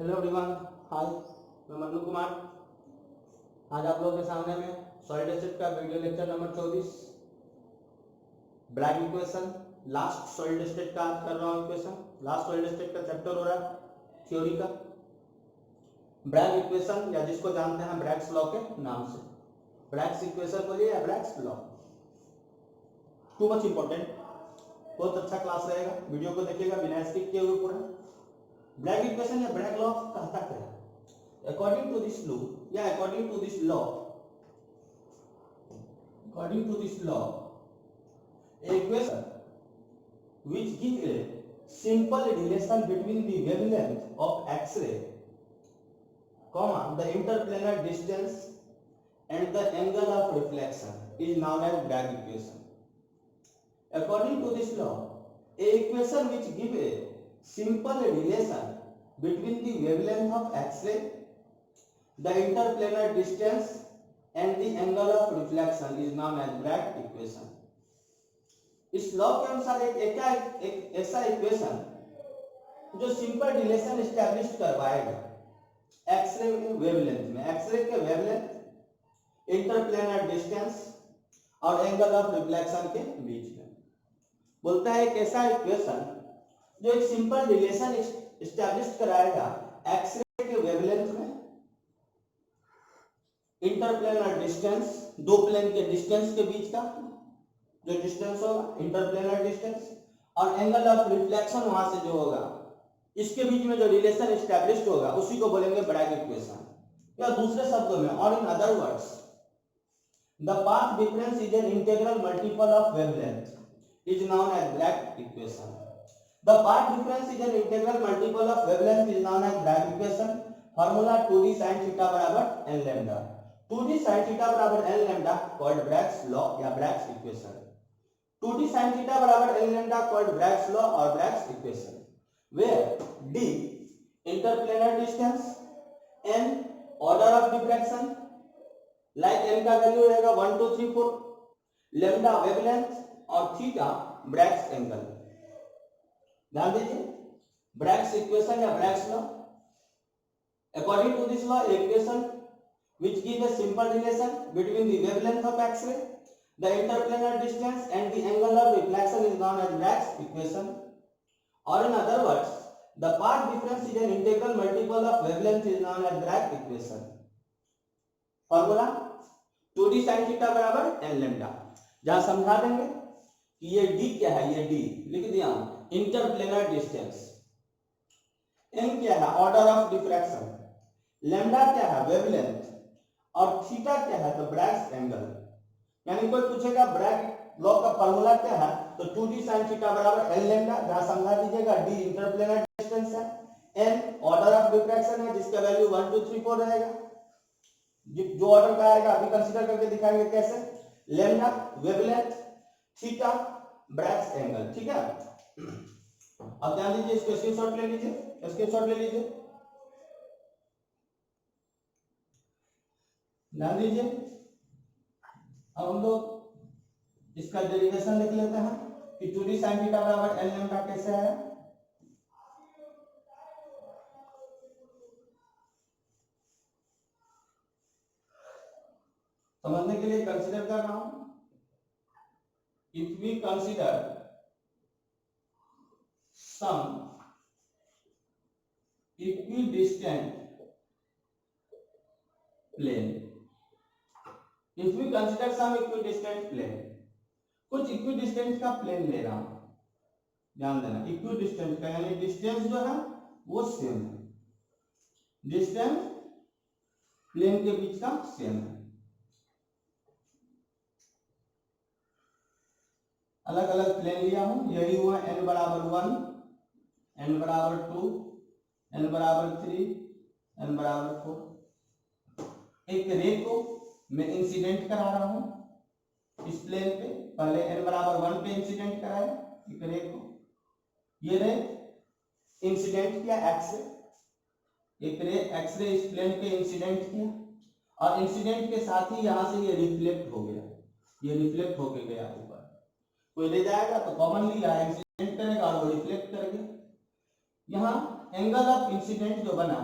Hello everyone, हाय, मैं मन्नू कुमार। आज आप लोगों के सामने में सॉलिड स्टेट का video lecture number 24 Bragg equation, last solid state का आज कर रहा हूँ इक्वेशन। लास्ट सॉलिड स्टेट का चैप्टर हो रहा है थ्योरी का। ब्रैग इक्वेशन या जिसको जानते हैं ब्रैग्स लॉ के नाम से, ब्रैग्स इक्वेशन बोलिए या Bragg's law. Too much important, बहुत अच्छा क्लास रहेगा, वीडियो को देखिएगा बिना स्किप किए हुए पूरा। ब्रैग इक्वेशन या ब्रैग लॉ कहता क्या है? According to this law, according to this law, a equation which gives a simple relation between the wavelength of X-ray, the interplanar distance and the angle of reflection is known as Bragg equation. According to this law, a equation which gives a simple relation between the wavelength of X-ray, the interplanar distance and the angle of reflection is known as Bragg equation. इस law के अनुसार एक ऐसा equation जो simple relation establish करवाएगा x ray wavelength में, x ray के wavelength, interplanar distance और एंगल ऑफ रिफ्लेक्शन के बीच में। बोलता है एक ऐसा इक्वेशन जो एक सिंपल रिलेशन एस्टैब्लिश कराएगा एक्सरे के वेवलेंथ में, इंटरप्लेनर डिस्टेंस, दो प्लेन के डिस्टेंस के बीच का जो डिस्टेंस होगा इंटरप्लेनर डिस्टेंस, और एंगल ऑफ रिफ्लेक्शन वहां से जो होगा इसके बीच में जो रिलेशन एस्टैब्लिश्ड होगा उसी को बोलेंगे ब्रैग इक्वेशन। या दूसरे शब्दों में, और in other words, the path difference is an integral multiple of wavelength is known as Bragg equation. The path difference is an integral multiple of wavelength is known as Bragg equation. Formula 2d sin theta बराबर n lambda, 2d sin theta बराबर n lambda called Bragg's law या Bragg's equation. 2d sin theta बराबर n lambda called Bragg's law और Bragg's equation, where d interplanar distance, n order of diffraction, like n का value रहेगा 1 2 3 4, lambda wavelength और theta Bragg's angle. ध्यान दीजिए, Bragg's equation या Bragg's law. According to this law, equation which gives a simple relation between the wavelength of X-ray, the interplanar distance and the angle of reflection is known as Bragg's equation. Or in other words, the path difference is an integral multiple of wavelength is known as Bragg equation. Formula 2d sin theta बराबर n lambda। जहां समझा देंगे कि ये d क्या है, ये d लिख दिया इंटरप्लेनर डिस्टेंस, n क्या है ऑर्डर ऑफ डिफ्रैक्शन, लैम्डा क्या है वेवलेंथ और थीटा क्या है तो ब्रैग्स एंगल। यानी कोई पूछेगा ब्रैग लॉ का फार्मूला क्या है तो 2d sin थीटा बराबर n लैम्डा, जहां समझा दीजिएगा d इंटरप्लेनर डिस्टेंस है, n ऑर्डर ऑफ डिफ्रैक्शन है जिसका वैल्यू 1 2 3 4 रहेगा। जो ऑर्डर का आएगा अभी कंसीडर करके दिखाएंगे कैसे, lambda wavelength theta Bragg's angle. ठीक है, अब ध्यान दीजिए, इसको स्क्रीनशॉट ले लीजिए, स्क्रीनशॉट ले लीजिए, ध्यान दीजिए। अब हम लोग इसका डेरिवेशन लिख लेते हैं कि 2d sin थीटा बराबर n लैम्डा कैसे है। समझने के लिए कंसीडर कर रहा हूं, if we consider some equidistant plane, if we consider some equidistant plane, कुछ इक्विडिस्टेंट का प्लेन ले रहा हूं, ध्यान देना इक्विडिस्टेंट का यानी डिस्टेंस जो है वो सेम है, डिस्टेंस प्लेन के बीच का सेम है। अलग अलग प्लेन लिया हूं, यही हुआ n बराबर 1, n बराबर 2, n बराबर 3, n बराबर 4। एक रे को मैं इंसिडेंट करा रहा हूं इस प्लेन पे, पहले n बराबर 1 पे इंसिडेंट कराया एक रे को, ये रे इंसिडेंट किया x रे, एक रे x रे इस प्लेन पे इंसिडेंट किया और इंसिडेंट के साथ ही यहां से ये रिफ्लेक्ट हो गया, ये रिफ्लेक्ट होके गया ऊपर। कोई ले जाएगा तो कॉमनली यहाँ इंसिडेंट करेगा और वो रिफ्लेक्ट करेगा। यहाँ एंगल ऑफ इंसिडेंट जो बना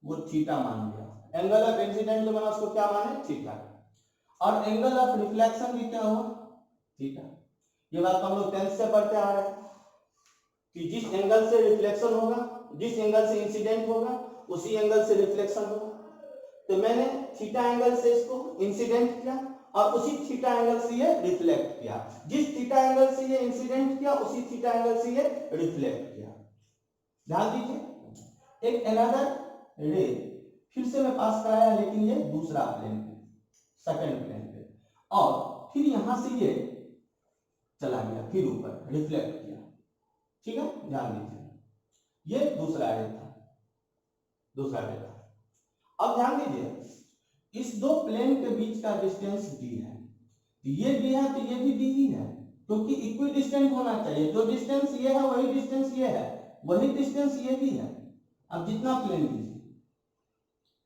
वो थीटा मान लिया। एंगल ऑफ इंसिडेंट जो बना उसको क्या माने, थीटा। और एंगल ऑफ रिफ्लेक्शन भी क्या हुआ, थीटा। ये बात हम लोग 10th से पढ़ते आ रहे हैं कि जिस एंगल से रिफ्लेक्शन होगा, जिस एंगल से इंसिडेंट होगा, उसी एंगल से रिफ्लेक्शन होगा। तो मैंने थीटा एंगल से इसको इंसिडेंट किया और उसी थीटा एंगल से ये रिफ्लेक्ट किया। जिस थीटा एंगल से ये इंसिडेंट किया उसी थीटा एंगल से ये रिफ्लेक्ट किया। ध्यान दीजिए, एक अनदर रे फिर से मैं पास कराया, लेकिन ये दूसरा प्लेन पे, सेकंड प्लेन पे, और फिर यहां से ये चला गया, फिर ऊपर रिफ्लेक्ट किया। ठीक है, ध्यान दीजिए, ये दूसरा रे था, दूसरा रे था। अब ध्यान दीजिए, इस दो प्लेन के बीच का डिस्टेंस डी है, ये डी है तो ये भी डी ही है, क्योंकि इक्वी डिस्टेंस होना चाहिए। जो डिस्टेंस ये है वही डिस्टेंस ये है, वही डिस्टेंस ये भी है। अब जितना प्लेन लीजिए,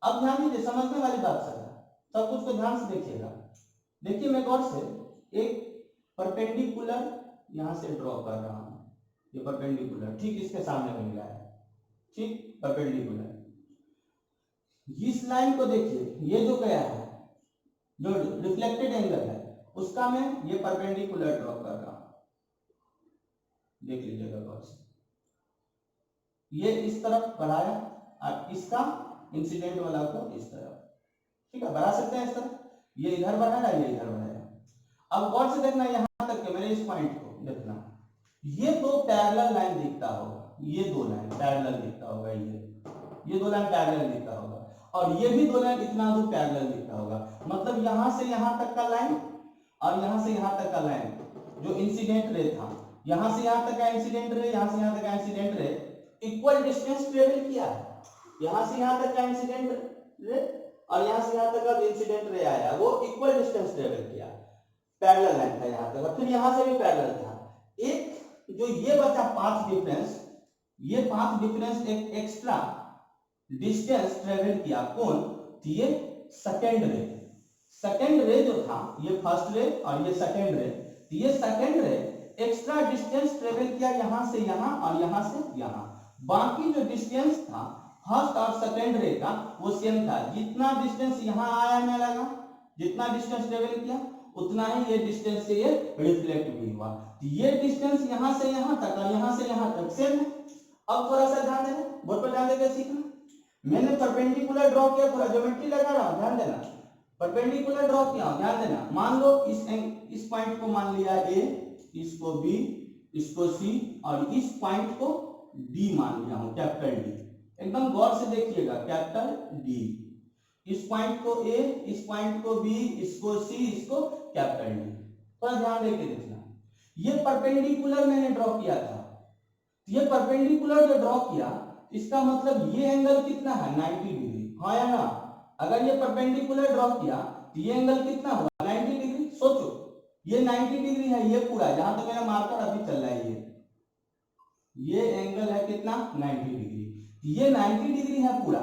अब ध्यान दीजिए, समझने वाली बात सर है, सब कुछ को ध्यान से देखिएगा। देखिए मैं गौर से एक परपेंडिकुलर यहां से ड्रॉ कर रहा हूं, ये परपेंडिकुलर ठीक इसके सामने में मिला है, ठीक परपेंडिकुलर। इस लाइन को देखिए, ये जो गया है, जो रिफ्लेक्टेड एंगल है, उसका मैं ये परपेंडिकुलर ड्रॉ कर रहा हूं, देख लीजिएगा गौर से। ये इस तरफ बढ़ाया और इसका इंसिडेंट वाला को इस तरफ, ठीक है, बढ़ा सकते हैं इस तरफ, ये इधर बढ़ाया, ये इधर बढ़ाया। अब गौर से देखना, यहां तक के मेरे इस पॉइंट को देखना, ये दो पैरेलल लाइन दिखता होगा, ये दो लाइन पैरेलल दिखता होगा, ये दो लाइन पैरेलल दिखता होगा, और ये भी दो लाइन इतना दूर पैरेलल दिखता होगा। मतलब यहां से यहां तक का लाइन और यहां से यहां तक का लाइन जो इंसिडेंट रे था, यहां से यहां तक का इंसिडेंट रे, यहां से यहां तक का incident ray equal distance travel किया है। यहां से यहां तक का इंसिडेंट रे और यहां से यहां तक का इंसिडेंट रे आया, वो इक्वल डिस्टेंस ट्रेवल किया, पैरेलल लाइन था यहां तक, और फिर यहां से भी पैरेलल था। एक जो ये बचा पाथ डिफरेंस, ये पाथ डिफरेंस एक एक्स्ट्रा डिस्टेंस ट्रेवल किया, कौन, ये सेकेंड रे। सेकेंड रे जो था, ये फर्स्ट रे और ये सेकेंड रे, ये सेकेंड रे एक्स्ट्रा डिस्टेंस ट्रेवल किया यहां से यहां और यहां से यहां। बाकी जो डिस्टेंस था फर्स्ट और सेकेंड रे का वो सेम था, जितना डिस्टेंस यहां आया में लगा, जितना डिस्टेंस ट्रेवल किया उतना ही ये डिस्टेंस से ये रिफ्लेक्ट भी हुआ। ये डिस्टेंस यहां से यहां तक और यहां से यहां तक सेम है। अब थोड़ा सा ध्यान देना, बोर्ड पर ध्यान देकर सीखना। मैंने परपेंडिकुलर ड्रॉ किया, पूरा ज्योमेट्री लगा रहा हूं, ध्यान देना, परपेंडिकुलर ड्रॉ किया, ध्यान देना। मान लो इस पॉइंट को मान लिया ए, इसको बी, इसको सी, और इस पॉइंट को डी मान लिया हूं, कैपिटल डी। एकदम गौर से देखिएगा, कैपिटल डी। इस पॉइंट को ए, इस पॉइंट को बी, इसको सी, इसको कैपिटल डी। थोड़ा ध्यान देके देखना, ये परपेंडिकुलर मैंने ड्रॉ किया था। ये परपेंडिकुलर जो ड्रॉ किया, इसका मतलब ये एंगल कितना है, 90 डिग्री, हाँ या ना। अगर ये परपेंडिकुलर ड्रॉ किया तो ये एंगल कितना हुआ, 90 डिग्री। सोचो, ये 90 डिग्री है, ये पूरा जहां तक मेरा मार्कर अभी चल रहा है, ये एंगल है कितना, 90 डिग्री। ये 90 डिग्री है पूरा,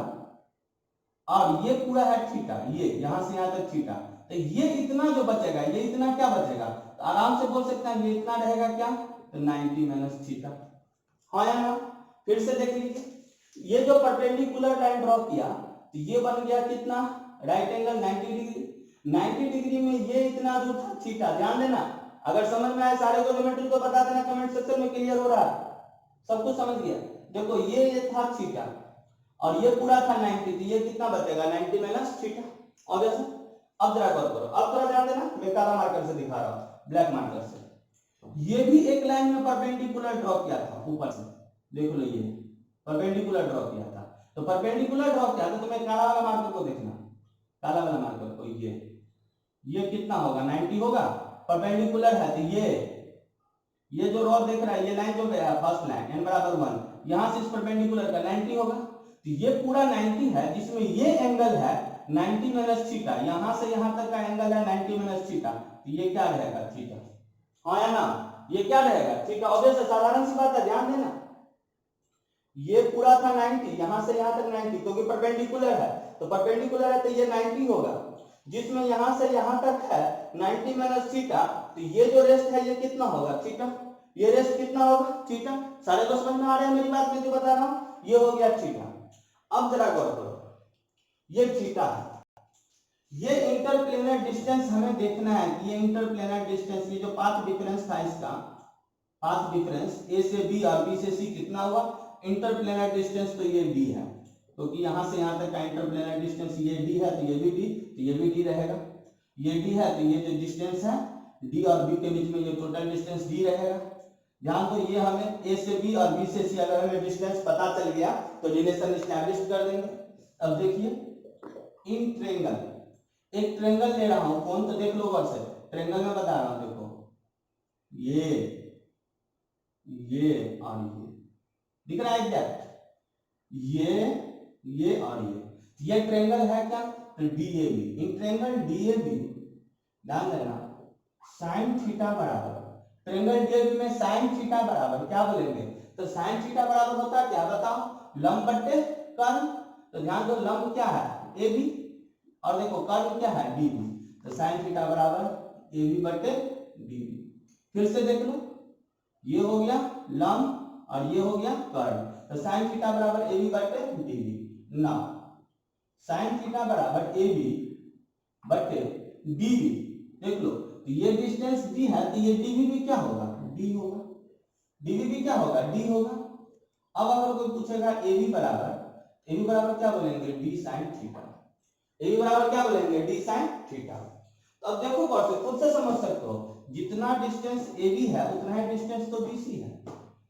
और ये पूरा है थीटा, ये यहां से यहां तक थीटा। तो ये इतना जो बचेगा, ये इतना क्या बचेगा, तो आराम से बोल सकते हैं ये इतना रहेगा क्या, तो 90 माइनस थीटा, हाँ या ना। फिर से देख लीजिए, ये जो परपेंडिकुलर लाइन ड्रॉ किया तो ये बन गया कितना, राइट एंगल 90 डिग्री। 90 डिग्री में ये इतना दूर था थीटा, ध्यान देना। अगर समझ में आए सारे को ज्योमेट्री को बता देना कमेंट सेक्शन में, क्लियर हो रहा है, सब कुछ समझ गया। देखो ये था थीटा और ये पूरा था 90, तो ये कितना बचेगा, 90 माइनस थीटा, ऑब्वियस। अब जरा गौर करो, अब थोड़ा ध्यान देना, मैं काला मार्कर से दिखा रहा हूं, ब्लैक मार्कर से। ये भी एक लाइन में परपेंडिकुलर ड्रॉ किया था ऊपर से, देख लो ये परपेंडिकुलर ड्रॉ किया था। तो परपेंडिकुलर ड्रॉ किया था, तो मैं काला वाला मार्कर को देखना, काला वाला मार्कर को, ये कितना होगा, 90 होगा, परपेंडिकुलर है। तो ये जो रॉड देख रहा है, ये लाइन जो गया फर्स्ट लाइन n बराबर 1, यहां से इस परपेंडिकुलर का 90 होगा। तो ये पूरा 90 है, जिसमें ये एंगल है 90 माइनस थीटा, यहां से यहां तक का एंगल है 90 माइनस थीटा। तो ये क्या रहेगा, थीटा, हाँ या ना, ये क्या रहेगा, थीटा। ऑब्वियस है, साधारण सी बात है, ध्यान देना। ये पूरा था 90, यहां से यहां तक 90, क्योंकि परपेंडिकुलर है, तो परपेंडिकुलर है तो ये 90 होगा, जिसमें यहां से यहां तक है 90 माइनस थीटा। तो ये जो रेस्ट है ये कितना होगा, थीटा। ये रेस्ट कितना होगा, थीटा। सारे को समझ में आ रहे हैं मेरी बात, मैं जो बता रहा हूं। ये हो गया थीटा। अब जरा गौर करो, ये थीटा है, ये इंटरप्लेनर डिस्टेंस हमें देखना है कि ये इंटरप्लेनर डिस्टेंस, ये जो पाथ डिफरेंस था इसका, पाथ डिफरेंस ए से बी और बी से सी कितना हुआ, इंटरप्लेनर डिस्टेंस तो ये डी है, क्योंकि तो यहां से यहां तक का इंटरप्लेनर डिस्टेंस ये डी है, तो ये भी डी, तो ये भी डी रहेगा, ये डी है तो ये जो डिस्टेंस है डी और बी के बीच में ये टोटल डिस्टेंस डी रहेगा। ध्यान तो ये हमें ए से बी और बी से सी अगर हमें डिस्टेंस पता चल गया तो रिलेशन एस्टैब्लिश कर देंगे। अब देखिए इन ट्रेंगल, एक ट्रेंगल ले रहा हूं, कौन, तो देख लो गौर से, ट्रेंगल में बता रहा हूं, देखो ये और ये दिख रहा है एग्जैक्ट, ये और ये ट्रेंगल है क्या, तो डीएबी, इन ट्रेंगल डीएबी, ध्यान देना साइन थीटा बराबर, ट्रेंगल डीएबी में साइन थीटा बराबर क्या बोलेंगे, तो साइन थीटा बराबर होता है क्या बताओ, लंब बट्टे कर्ण, तो ध्यान दो लंब क्या है ए बी और देखो कर्ण क्या है डी बी, तो साइन थीटा बराबर ए बी बट्टे डी बी। फिर से देख लो, ये हो गया लंब और ये हो गया कर्ण, तो साइन थीटा बराबर ए बी बट्टे डी बी। ना साइन थीटा बराबर ए बी बट्टे डी बी, देख लो तो ये डिस्टेंस डी है तो ये डी भी क्या होगा, डी होगा, डी भी क्या होगा, डी होगा। अब अगर कोई पूछेगा ए बी बराबर क्या बोलेंगे, D sine theta, A B बराबर क्या बोलेंगे, डी साइन थीटा। तो अब देखो गौर से, खुद से समझ सकते हो, जितना डिस्टेंस ए बी है उतना ही डिस्टेंस तो बी सी है,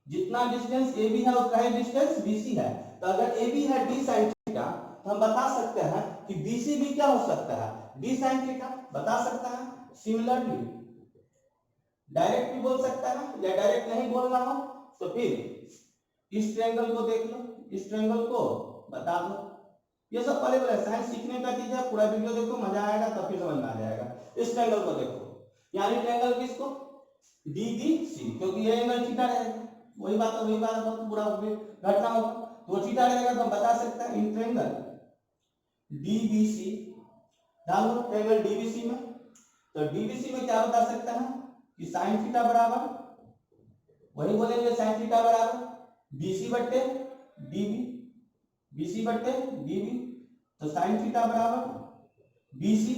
जितना डिस्टेंस ए बी है उतना ही डिस्टेंस बी सी है, तो अगर ए बी है डी साइन थीटा तो हम बता सकते हैं कि बी सी भी क्या हो सकता है, डी साइन थीटा बता सकता है। सिमिलरली डायरेक्ट भी बोल सकता है, या डायरेक्ट नहीं बोलना हो तो फिर इस ट्रायंगल को देख लो, इस ट्रायंगल को बता दो। ये सब पहले पहले साइंस सीखने का चीज है, पूरा वीडियो देखो मजा आएगा, तब फिर समझ में आ जाएगा। इस ट्रायंगल को देखो, यानी ट्रायंगल किसको, डी बी सी, क्योंकि ये एंगल थीटा रहेगा, वही बात बहुत बुरा घटना होगा तो थीटा रहेगा, तो हम बता सकते हैं in triangle D B C, ध्यान दो ट्रायंगल डी बी सी में, तो डीबीसी में क्या बता सकता है कि साइन थीटा बराबर, वही बोलेंगे साइन थीटा बराबर बीसी बट्टे डीबी, बीसी बट्टे डीबी, तो साइन थीटा बराबर बीसी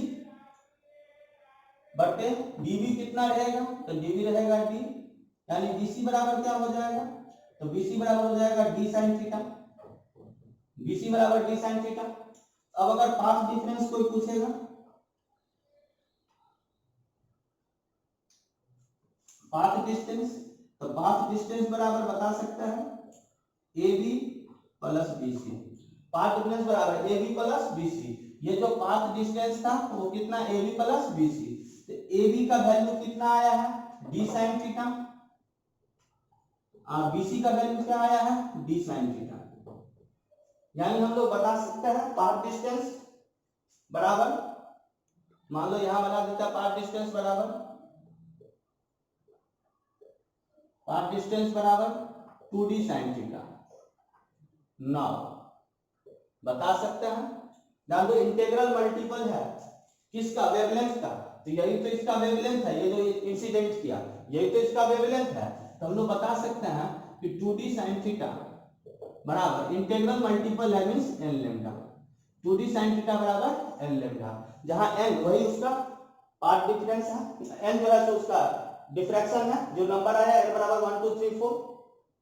बट्टे डीबी कितना रहेगा, तो डीबी रहेगा डी, यानी बीसी बराबर क्या हो जाएगा, तो बीसी बराबर हो जाएगा डी साइन थीटा, बीसी बराबर डी साइन थीटा। अब अगर पाथ डिफरेंस कोई पूछेगा, पाथ डिस्टेंस, तो पाथ डिस्टेंस बराबर बता सकता है A B plus B C, path difference बराबर A B plus B C. ये जो पाथ डिस्टेंस था वो कितना, A B plus B C, तो ए बी का वैल्यू कितना आया है, डी साइन थीटा, और बी सी का वैल्यू क्या आया है, डी साइन थीटा। यानी हम लोग बता सकते हैं पाथ डिस्टेंस बराबर, मान लो यहां बना देता पाथ डिस्टेंस बराबर, पाथ डिस्टेंस बराबर 2d sin थीटा। नाउ बता सकते हैं, जान दो इंटीग्रल मल्टीपल है किसका, वेवलेंथ का, तो यही तो इसका वेवलेंथ है, ये जो इंसिडेंट किया यही तो इसका वेवलेंथ है, तो हम लोग बता सकते हैं कि 2d sin थीटा बराबर इंटीग्रल मल्टीपल है means n lambda, 2d sin theta बराबर n लैम्डा, जहां n वही उसका पाथ डिफरेंस है, n जो है तो उसका डिफ्रैक्शन है, जो नंबर आया n बराबर 1 2 3 4,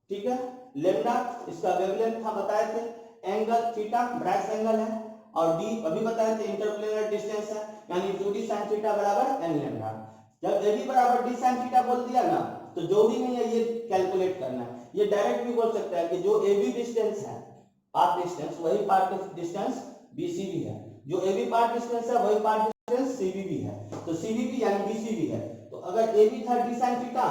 ठीक है। लैम्डा इसका वेवलेंथ था बताए थे, एंगल थीटा ब्रैकेट एंगल है, और d अभी बताए थे इंटरप्लेनर डिस्टेंस है, यानी 2d sin थीटा बराबर n लैम्डा। जब ab बराबर d sin थीटा बोल दिया ना, तो जो भी नहीं है ये कैलकुलेट करना है, ये डायरेक्ट भी बोल सकता है कि जो ab डिस्टेंस है पाथ डिस्टेंस, वही पाथ डिस्टेंस bc भी है, जो ab पाथ डिस्टेंस है वही पाथ डिस्टेंस cb भी है, तो cb भी यानी bc भी है, तो अगर ab था d sin थीटा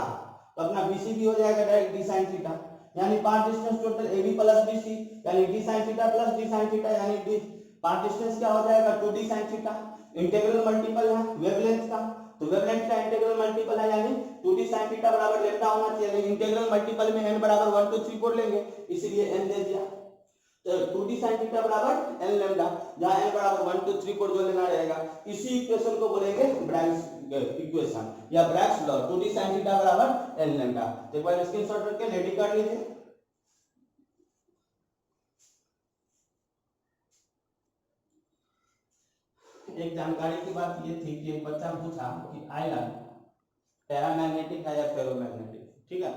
तो अपना bc भी हो जाएगा डायरेक्ट d sin थीटा, यानी path distance total ab plus bc यानी d sin theta plus d sin theta, यानी d पाथ डिस्टेंस क्या हो जाएगा 2d sin theta. Integral multiple है वेवलेंथ का, तो वेवलेंथ का इंटीग्रल मल्टीपल है यानी 2d sin थीटा बराबर लैम्डा होना चाहिए, इंटीग्रल मल्टीपल में n बराबर 1 2 3 4 लेंगे, इसलिए n दे दिया, तो 2d sin थीटा बराबर n लैम्डा, जहां n बराबर 1 2 3 4 जो लेना रहेगा, इसी इक्वेशन को बोलेंगे ब्रैग्स इक्वेशन या Bragg's law, 2d sin theta बराबर n लैम्डा। एक बार स्क्रीनशॉट करके रेडी कर लीजिए। एक जानकारी की बात ये थी कि एक बच्चा पूछा कि आयरन पैरामैग्नेटिक है या फेरोमैग्नेटिक, ठीक है।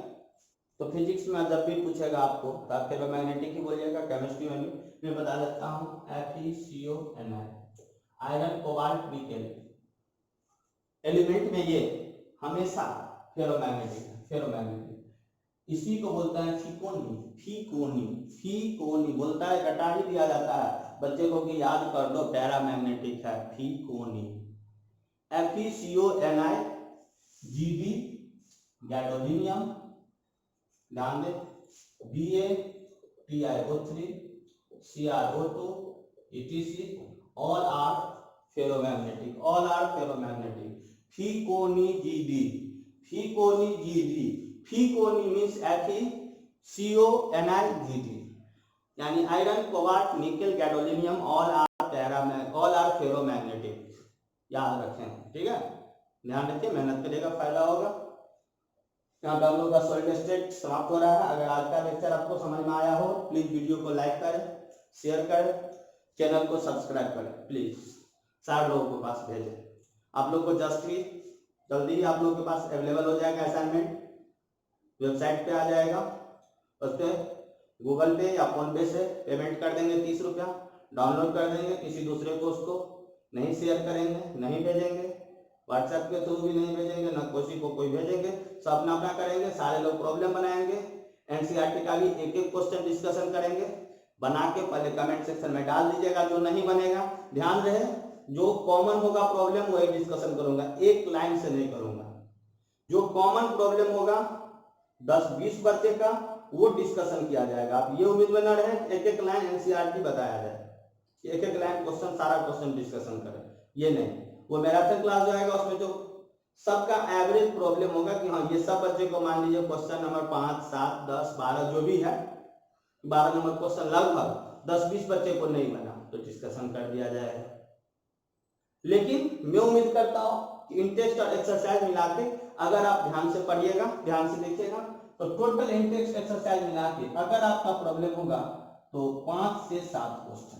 तो फिजिक्स में जब भी पूछेगा आपको तो आप फेरोमैग्नेटिक ही बोलिएगा। केमिस्ट्री में भी मैं बता देता हूँ FeCO iron cobalt nickel element में ये हमेशा फेरोमैग्नेटिक है, फेरोमैग्नेटिक। इसी को बोलते हैं फीकोनी, फीकोनी, फीकोनी बोलता है, रटा ही दिया जाता है बच्चे को कि याद कर लो पैरामैग्नेटिक है फीकोनी। FeCO Gb गैडोलीनियम, ध्यान दे, BaTiO3 CrO2 etc all are ferromagnetic, all are ferromagnetic. Feconi Gd, Feconi Gd, Feconi means FeCO यानी iron cobalt nickel gadolinium all are ferromagnetic, याद रखें, ठीक है। ध्यान रखिए, मेहनत करेगा फायदा होगा। यहाँ पे हम लोग का सॉलिड स्टेट समाप्त हो रहा है। अगर आज का लेक्चर आपको समझ में आया हो प्लीज वीडियो को लाइक करें, शेयर करें, चैनल को सब्सक्राइब करें, प्लीज 4 लोगों के पास भेजें। आप लोग को जल्दी ही आप लोग के पास अवेलेबल हो जाएगा असाइनमेंट, वेबसाइट पे आ जाएगा, उस पर गूगल पे या फोन पे से पेमेंट कर देंगे 30 रुपया, डाउनलोड कर देंगे, किसी दूसरे को उसको नहीं शेयर करेंगे, नहीं भेजेंगे, व्हाट्सएप के थ्रू भी नहीं भेजेंगे, ना किसी को कोई भेजेंगे, सब अपना अपना करेंगे। सारे लोग प्रॉब्लम बनाएंगे, एनसीईआरटी का भी एक एक क्वेश्चन डिस्कशन करेंगे, बना के पहले कमेंट सेक्शन में डाल दीजिएगा। जो नहीं बनेगा ध्यान रहे, जो कॉमन होगा प्रॉब्लम वही डिस्कशन करूंगा, एक लाइन से नहीं करूंगा। जो कॉमन प्रॉब्लम होगा 10-20 बच्चे का वो डिस्कशन किया जाएगा। आप ये उम्मीद में न रहे एक एक लाइन एनसीईआरटी बताया जाए, एक एक लाइन क्वेश्चन, सारा क्वेश्चन डिस्कशन करें, ये नहीं। वो मैराथन क्लास जो आएगा उसमें जो सबका एवरेज प्रॉब्लम होगा कि हाँ ये सब बच्चे को मान लीजिए क्वेश्चन नंबर 5, 7, 10, 12 जो भी है, 12 नंबर क्वेश्चन लगभग 10-20 बच्चे को नहीं बना तो डिस्कशन कर दिया जाएगा। लेकिन मैं उम्मीद करता हूँ कि इंटेक्स्ट और एक्सरसाइज मिला के अगर आप ध्यान से पढ़िएगा, ध्यान से देखिएगा, तो टोटल इंटेक्स्ट एक्सरसाइज मिला के अगर आपका प्रॉब्लम होगा तो 5 से 7 क्वेश्चन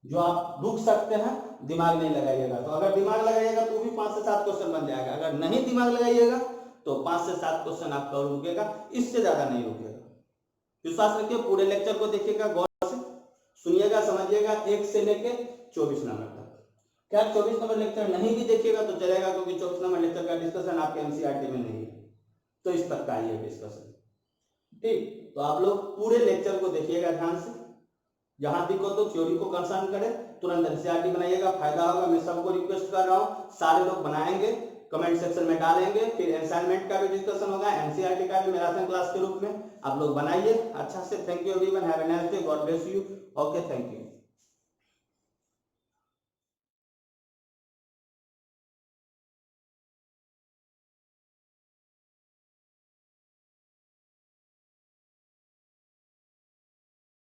जो आप रुक सकते हैं, दिमाग नहीं लगाइएगा। तो अगर दिमाग लगाइएगा तो भी 5 से 7 क्वेश्चन बन जाएगा। अगर नहीं दिमाग लगाइएगा तो 5 से 7 क्वेश्चन आपका रुकेगा, इससे ज्यादा नहीं रुकेगा। विश्वास रखिए, पूरे लेक्चर को देखिएगा, गौर से सुनिएगा, समझिएगा, 1 से लेके 24 नंबर तक। क्या 24 नंबर लेक्चर नहीं भी देखिएगा तो चलेगा, क्योंकि 24 नंबर लेक्चर का डिस्कशन आपके एनसीईआरटी में नहीं है, तो इस तक का ही है डिस्कशन, ठीक। तो आप लोग पूरे लेक्चर को देखिएगा ध्यान से, जहां दिक्कत हो तो थ्योरी को कंसर्न करें, तुरंत एनसीईआरटी बनाइएगा, फायदा होगा। मैं सबको रिक्वेस्ट कर रहा हूं, सारे लोग बनाएंगे, कमेंट सेक्शन में डालेंगे, फिर असाइनमेंट का भी डिस्कशन होगा, एनसीईआरटी का भी मैराथन क्लास के रूप में आप लोग बनाइए अच्छा से। Thank you everyone, have a nice day, God bless you, okay, thank you.